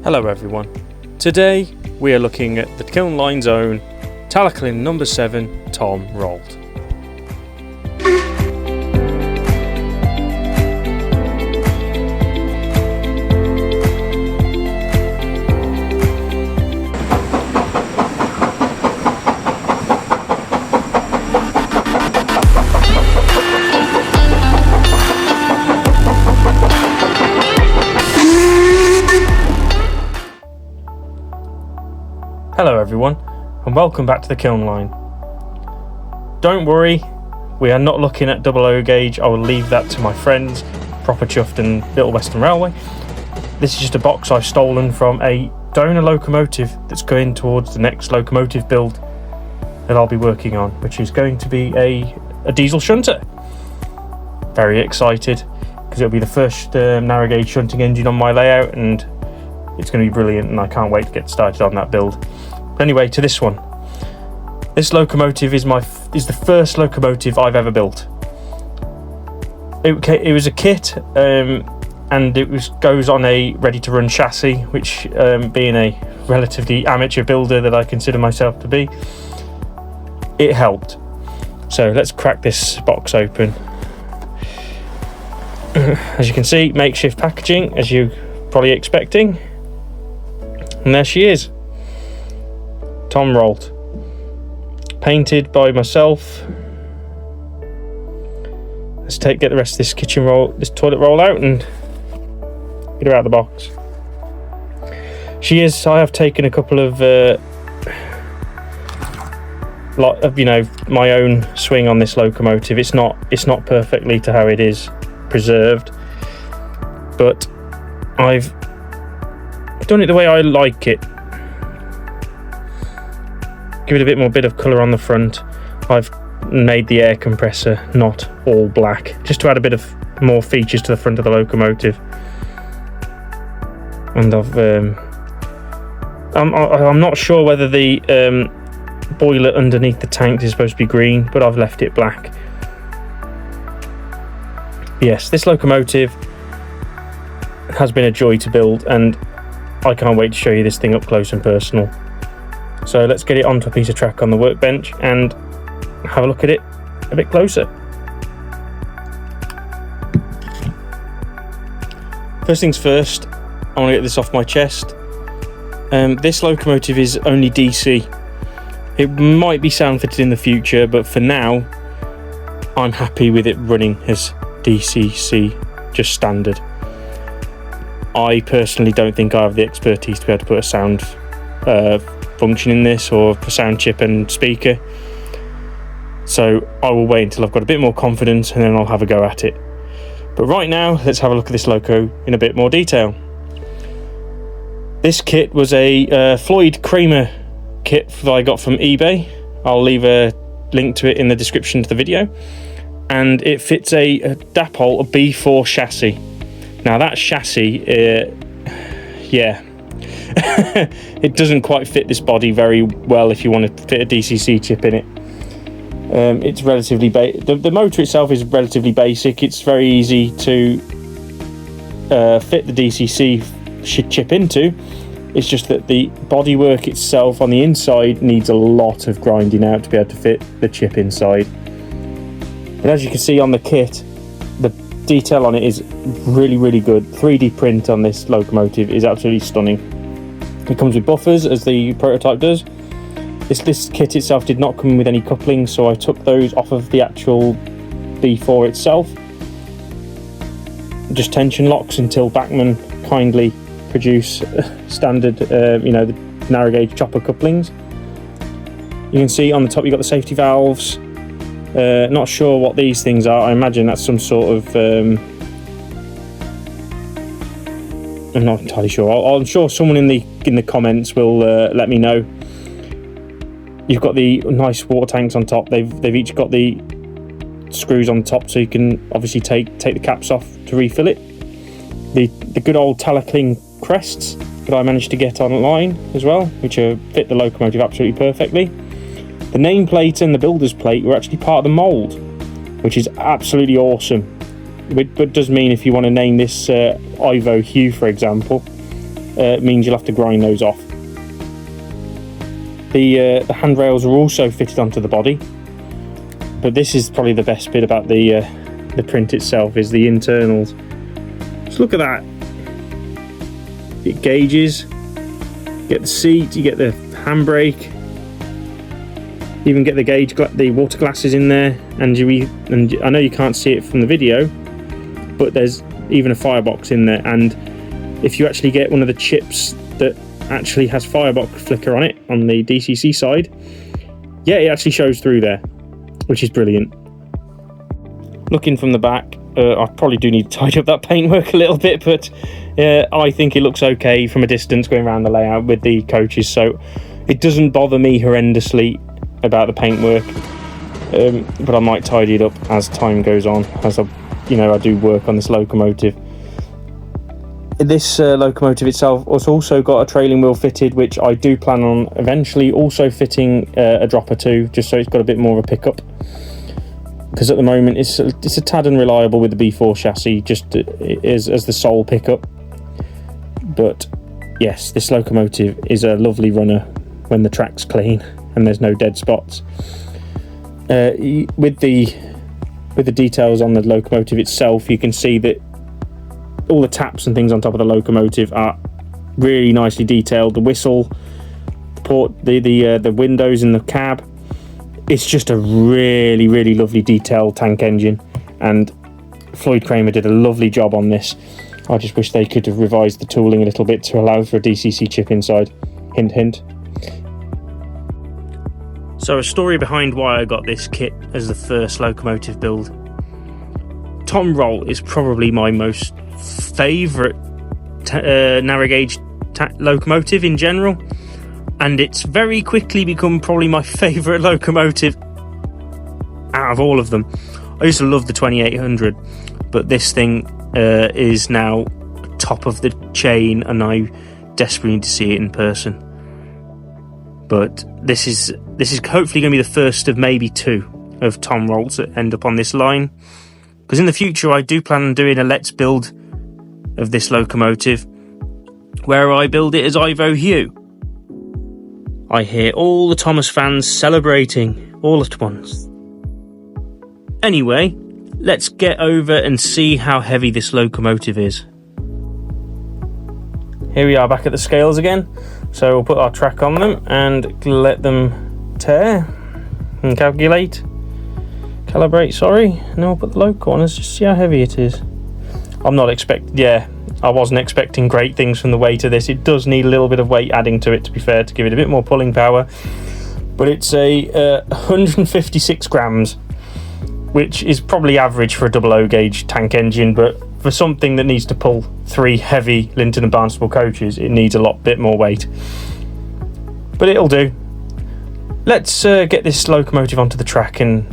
Hello everyone. Today we are looking at the Kiln line's own Talyllyn No.7 Tom Rolt. Hello everyone, and welcome back to the Kiln line. Don't worry, we are not looking at double O gauge. I will leave that to my friends, Proper Chuffed and Little Western Railway. This is just a box I've stolen from a donor locomotive that's going towards the next locomotive build that I'll be working on, which is going to be a diesel shunter. Very excited, because it'll be the first narrow gauge shunting engine on my layout, and it's going to be brilliant, and I can't wait to get started on that build. But anyway, to this one. This locomotive is the first locomotive I've ever built. It was a kit, and it goes on a ready-to-run chassis, which, being a relatively amateur builder that I consider myself to be, it helped. So let's crack this box open. As you can see, makeshift packaging, as you're probably expecting. And there she is, Tom Rolt, painted by myself. Let's get the rest of this toilet roll out and get her out of the box. I have taken a couple of my own swing on this locomotive. It's not perfectly to how it is preserved, but I've done it the way I like it. Give it a bit of colour on the front. I've made the air compressor not all black, just to add a bit of more features to the front of the locomotive. And I'm not sure whether the boiler underneath the tank is supposed to be green, but I've left it black. Yes, this locomotive has been a joy to build, and I can't wait to show you this thing up close and personal. So let's get it onto a piece of track on the workbench and have a look at it a bit closer. First things first, I want to get this off my chest. This locomotive is only DC. It might be sound fitted in the future, but for now, I'm happy with it running as DCC, just standard. I personally don't think I have the expertise to be able to put a sound function in this, or a sound chip and speaker. So I will wait until I've got a bit more confidence, and then I'll have a go at it. But right now, let's have a look at this loco in a bit more detail. This kit was a Floyd Kramer kit that I got from eBay. I'll leave a link to it in the description to the video. And it fits a Dapol B4 chassis. Now that chassis, it doesn't quite fit this body very well if you want to fit a DCC chip in it. It's relatively the motor itself is relatively basic. It's very easy to fit the DCC chip into. It's just that the bodywork itself on the inside needs a lot of grinding out to be able to fit the chip inside. But as you can see on the kit, the detail on it is really, really good. 3D print on this locomotive is absolutely stunning. It comes with buffers, as the prototype does. This kit itself did not come with any couplings, so I took those off of the actual B4 itself. Just tension locks until Bachmann kindly produce standard, the narrow gauge chopper couplings. You can see on the top you've got the safety valves. Not sure what these things are. I imagine that's some sort of I'm not entirely sure. I'm sure someone in the comments will let me know. You've got the nice water tanks on top. They've each got the screws on top, so you can obviously take the caps off to refill it. The good old Talyllyn crests that I managed to get online as well, which fit the locomotive absolutely perfectly. The nameplate and the builder's plate were actually part of the mould, which is absolutely awesome. But does mean if you want to name this Ivo Hugh, for example, means you'll have to grind those off. The handrails are also fitted onto the body, but this is probably the best bit about the print itself, is the internals. Just look at that. It gauges, you get the seat, you get the handbrake, you even get the water glasses in there, and I know you can't see it from the video, but there's even a firebox in there, and if you actually get one of the chips that actually has firebox flicker on it on the DCC side, yeah, it actually shows through there, which is brilliant. Looking from the back, I probably do need to tidy up that paintwork a little bit, but I think it looks okay from a distance going around the layout with the coaches, so it doesn't bother me horrendously about the paintwork, but I might tidy it up as time goes on, as I do work on this locomotive. This locomotive itself has also got a trailing wheel fitted, which I do plan on eventually also fitting a drop or two, just so it's got a bit more of a pickup, because at the moment it's a tad unreliable with the B4 chassis, just as the sole pickup. But yes, this locomotive is a lovely runner when the track's clean and there's no dead spots. With the details on the locomotive itself, you can see that all the taps and things on top of the locomotive are really nicely detailed. The whistle, the windows in the cab. It's just a really, really lovely detailed tank engine, and Floyd Kramer did a lovely job on this. I just wish they could have revised the tooling a little bit to allow for a DCC chip inside. Hint, hint. So a story behind why I got this kit as the first locomotive build. Tom Rolt is probably my most favourite narrow gauge locomotive in general, and it's very quickly become probably my favourite locomotive out of all of them. I used to love the 2800, but this thing is now top of the chain, and I desperately need to see it in person. But this is hopefully going to be the first of maybe two of Tom Rolts that end up on this line, because in the future I do plan on doing a let's build of this locomotive where I build it as Ivo Hugh. I hear all the Thomas fans celebrating all at once. Anyway, let's get over and see how heavy this locomotive is. Here we are back at the scales again, so we'll put our track on them and let them tear and calibrate, sorry, and then we'll put the loco on and just see how heavy it is. I wasn't expecting great things from the weight of this. It does need a little bit of weight adding to it, to be fair, to give it a bit more pulling power, but it's a 156 grams, which is probably average for a double O gauge tank engine, but for something that needs to pull 3 heavy Linton and Barnstable coaches, it needs a bit more weight, but it'll do. Let's get this locomotive onto the track and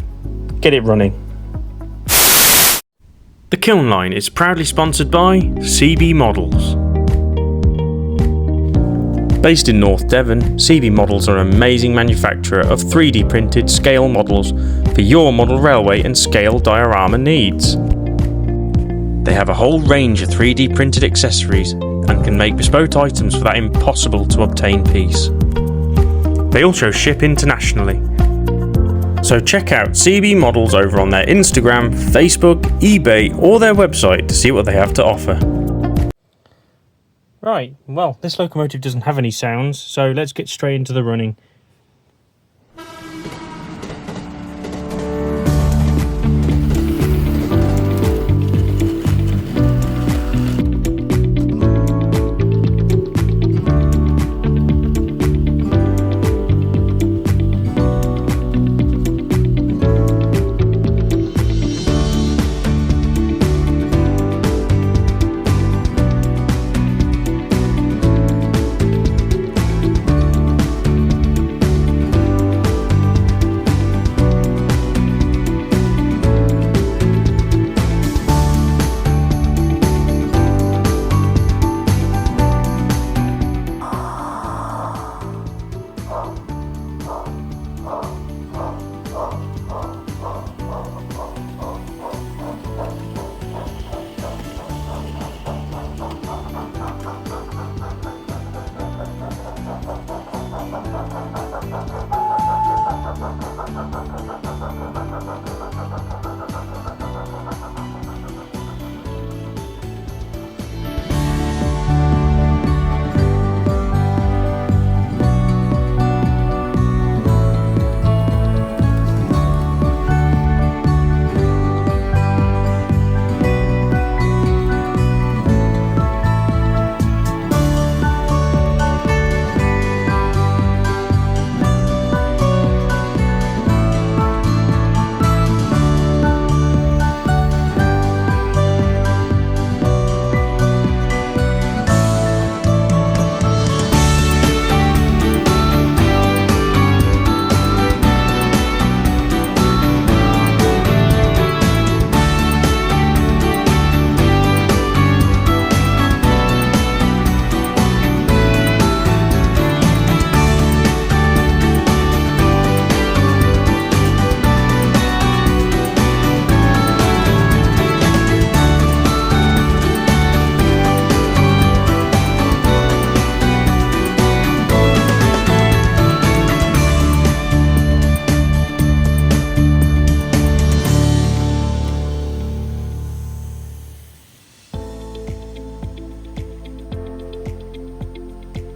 get it running. The Kiln line is proudly sponsored by CB Models. Based in North Devon, CB Models are an amazing manufacturer of 3D printed scale models for your model railway and scale diorama needs. They have a whole range of 3D printed accessories and can make bespoke items for that impossible to obtain piece. They also ship internationally. So check out CB Models over on their Instagram, Facebook, eBay or their website to see what they have to offer. Right, well, this locomotive doesn't have any sounds, so let's get straight into the running.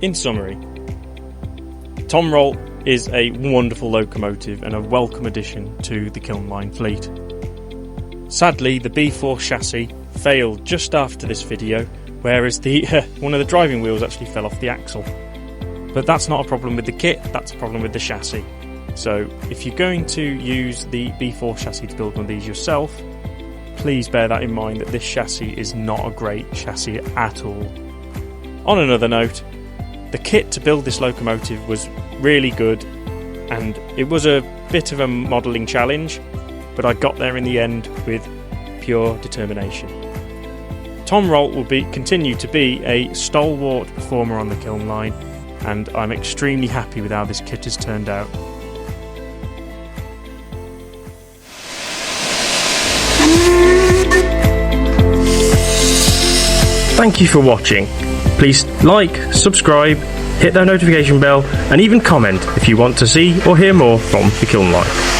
In summary, Tom Rolt is a wonderful locomotive and a welcome addition to the Kiln line fleet. Sadly, the B4 chassis failed just after this video, whereas one of the driving wheels actually fell off the axle. But that's not a problem with the kit, that's a problem with the chassis. So if you're going to use the B4 chassis to build one of these yourself, please bear that in mind, that this chassis is not a great chassis at all. On another note, the kit to build this locomotive was really good, and it was a bit of a modelling challenge, but I got there in the end with pure determination. Tom Rolt will continue to be a stalwart performer on the Kiln line, and I'm extremely happy with how this kit has turned out. Thank you for watching. Please like, subscribe, hit that notification bell, and even comment if you want to see or hear more from the Kiln line.